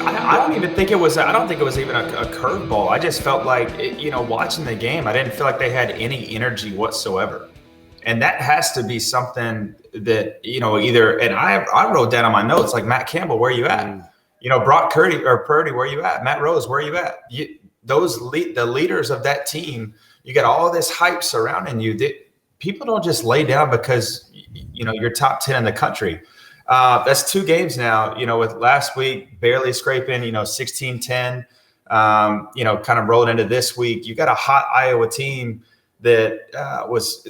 I don't even think it was. I don't think it was even a curveball. I just felt like, watching the game, I didn't feel like they had any energy whatsoever, and that has to be something that either. And I wrote down on my notes like Matt Campbell, where you at? Brock Purdy, where you at? Matt Rose, where you at? The leaders of that team. You got all this hype surrounding you. People don't just lay down because you're top 10 in the country. That's 2 games now, with last week barely scraping, 16-10, kind of rolling into this week. You got a hot Iowa team that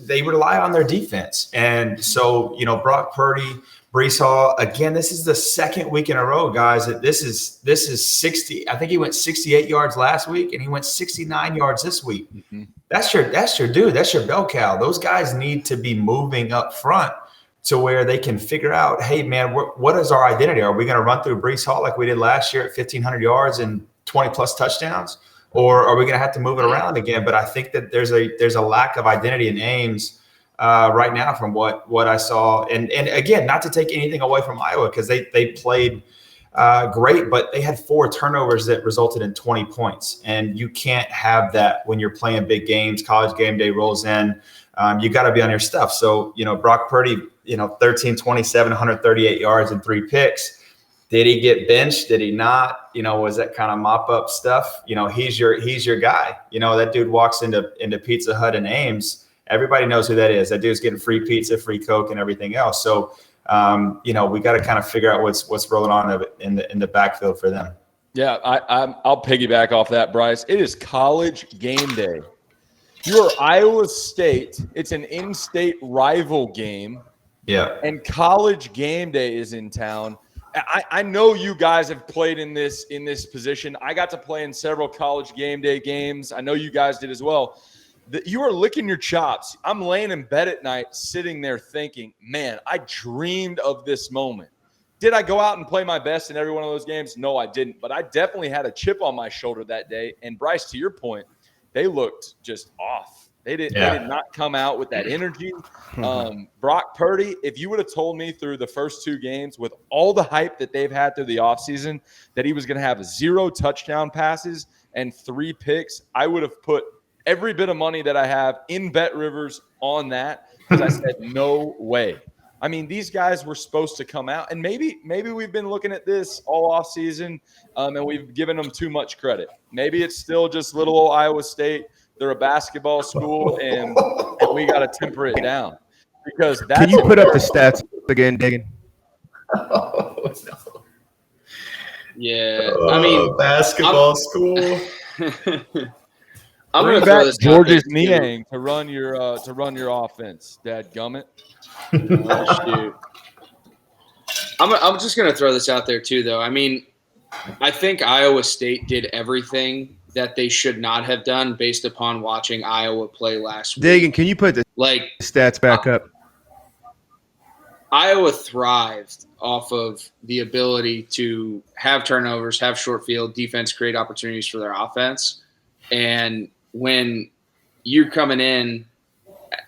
they rely on their defense. And so, Brock Purdy, BRYCE Hall, again, this is the second week in a row, guys, that this is 60. I think he went 68 yards last week and he went 69 yards this week. Mm-hmm. That's your dude. That's your bell cow. Those guys need to be moving up front to where they can figure out, hey, man, what is our identity? Are we going to run through BRYCE Hall like we did last year at 1,500 yards and 20-plus touchdowns? Or are we going to have to move it around again? But I think that there's a lack of identity in Ames right now from what I saw. And again, not to take anything away from Iowa because they played great, but they had 4 turnovers that resulted in 20 points. And you can't have that when you're playing big games. College game day rolls in. You got to be on your stuff. So, Brock Purdy, 13, 27, 138 yards and 3 picks. Did he get benched? Did he not? Was that kind of mop up stuff? He's your guy. That dude walks into Pizza Hut in Ames. Everybody knows who that is. That dude's getting free pizza, free Coke, and everything else. So, we got to kind of figure out what's rolling on in the backfield for them. Yeah, I'll piggyback off that, Bryce. It is college game day. You're Iowa State. It's an in-state rival game. Yeah. And college game day is in town. I know you guys have played in this position. I got to play in several college game day games. I know you guys did as well. You are licking your chops. I'm laying in bed at night, sitting there thinking, man, I dreamed of this moment. Did I go out and play my best in every one of those games? No, I didn't. But I definitely had a chip on my shoulder that day. And Bryce, to your point, they looked just off. They did not come out with that energy. Brock Purdy, if you would have told me through the first 2 games with all the hype that they've had through the offseason that he was going to have 0 touchdown passes and 3 picks, I would have put every bit of money that I have in Bet Rivers on that because I said, no way. I mean, these guys were supposed to come out, and maybe we've been looking at this all offseason, and we've given them too much credit. Maybe it's still just little old Iowa State. They're a basketball school, and we got to temper it down because that's. Can you put up the stats again, Dagan? Oh, no. Yeah, I mean, basketball school. I'm Bring going to throw back this George's Niang to run your offense, dadgummit. Oh, shoot. I'm just going to throw this out there too, though. I mean, I think Iowa State did everything that they should not have done based upon watching Iowa play last week. Dagan, can you put the stats back up? Iowa thrived off of the ability to have turnovers, have short field, defense create opportunities for their offense. And when you're coming in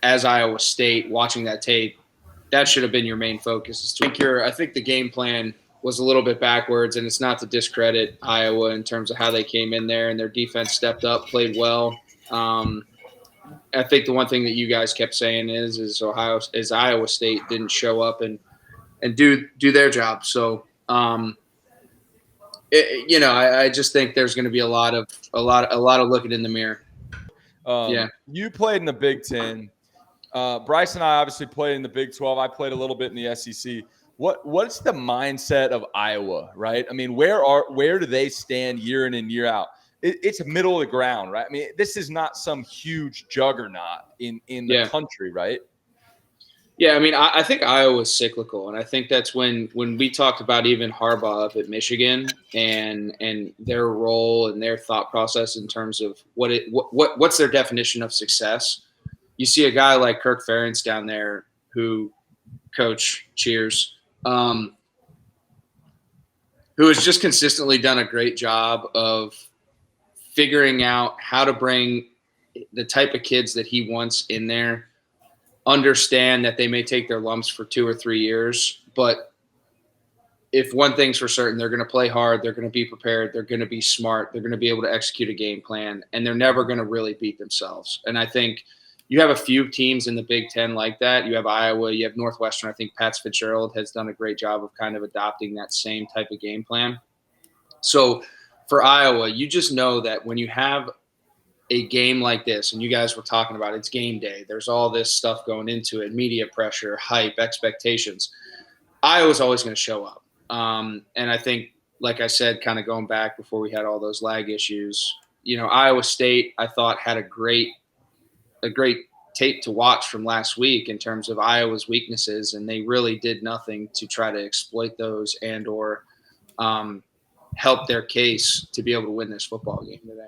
as Iowa State watching that tape, that should have been your main focus. I think the game plan was a little bit backwards, and it's not to discredit Iowa in terms of how they came in there, and their defense stepped up, played well. I think the one thing that you guys kept saying is Iowa State didn't show up and do their job. So, I just think there's going to be a lot of looking in the mirror. You played in the Big Ten. Bryce and I obviously played in the Big 12. I played a little bit in the SEC. What's the mindset of Iowa, right? I mean, where do they stand year in and year out? It's middle of the ground, right? I mean, this is not some huge juggernaut in the country, right? Yeah, I mean, I think Iowa's cyclical, and I think that's when we talked about even Harbaugh up at Michigan and their role and their thought process in terms of what's their definition of success. You see a guy like Kirk Ferentz down there who, coach, cheers, who has just consistently done a great job of figuring out how to bring the type of kids that he wants in there, understand that they may take their lumps for 2 or 3 years, but if one thing's for certain, they're going to play hard, they're going to be prepared, they're going to be smart, they're going to be able to execute a game plan, and they're never going to really beat themselves. And I think you have a few teams in the Big Ten like that. You have Iowa, you have Northwestern. I think Pat Fitzgerald has done a great job of kind of adopting that same type of game plan. So for Iowa, you just know that when you have a game like this, and you guys were talking about it's game day, there's all this stuff going into it, media pressure, hype, expectations. Iowa's always going to show up. And I think, like I said, kind of going back before we had all those lag issues, Iowa State, I thought, had a great tape to watch from last week in terms of Iowa's weaknesses, and they really did nothing to try to exploit those and or help their case to be able to win this football game today.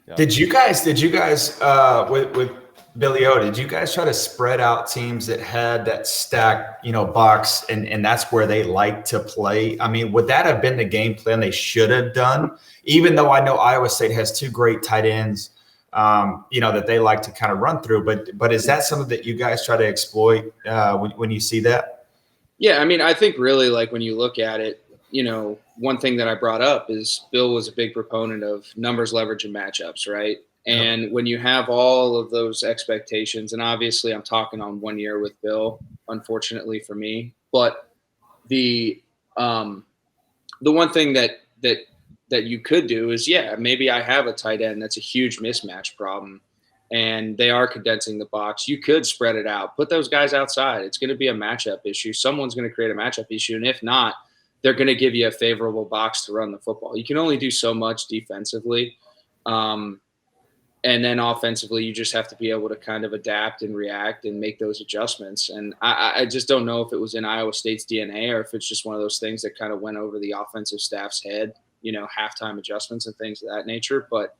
Yeah. Did you guys with Billy O, did you guys try to spread out teams that had that stacked, box, and that's where they like to play? I mean, would that have been the game plan they should have done? Even though I know Iowa State has two great tight ends, that they like to kind of run through, but is that something that you guys try to exploit when you see that? Yeah, I mean, I think really, like, when you look at it, one thing that I brought up is Bill was a big proponent of numbers, leverage, and matchups, right? And when you have all of those expectations, and obviously I'm talking on 1 year with Bill, unfortunately for me, but the one thing that you could do is, maybe I have a tight end that's a huge mismatch problem, and they are condensing the box. You could spread it out, put those guys outside. It's going to be a matchup issue. Someone's going to create a matchup issue, and if not, they're going to give you a favorable box to run the football. You can only do so much defensively. And then offensively, you just have to be able to kind of adapt and react and make those adjustments. And I just don't know if it was in Iowa State's DNA or if it's just one of those things that kind of went over the offensive staff's head, halftime adjustments and things of that nature. But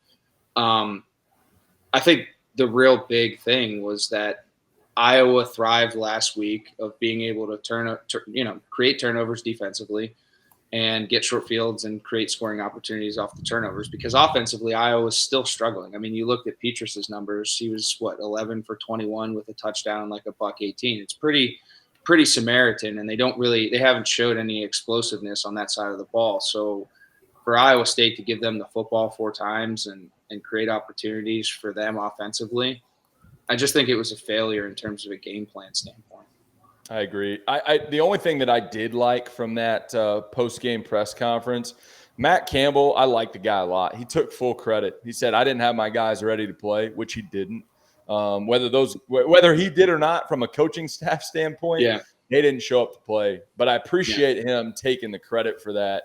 I think the real big thing was that Iowa thrived last week of being able to create turnovers defensively and get short fields and create scoring opportunities off the turnovers, because offensively Iowa was still struggling. I mean, you looked at Petrus's numbers. He was 11 for 21 with a touchdown, like $118. It's pretty Samaritan, and they haven't showed any explosiveness on that side of the ball. So for Iowa State to give them the football 4 times and create opportunities for them offensively, I just think it was a failure in terms of a game plan standpoint. I agree. The only thing that I did like from that post-game press conference, Matt Campbell, I like the guy a lot. He took full credit. He said, I didn't have my guys ready to play, which he didn't. Whether he did or not from a coaching staff standpoint, they didn't show up to play. But I appreciate him taking the credit for that.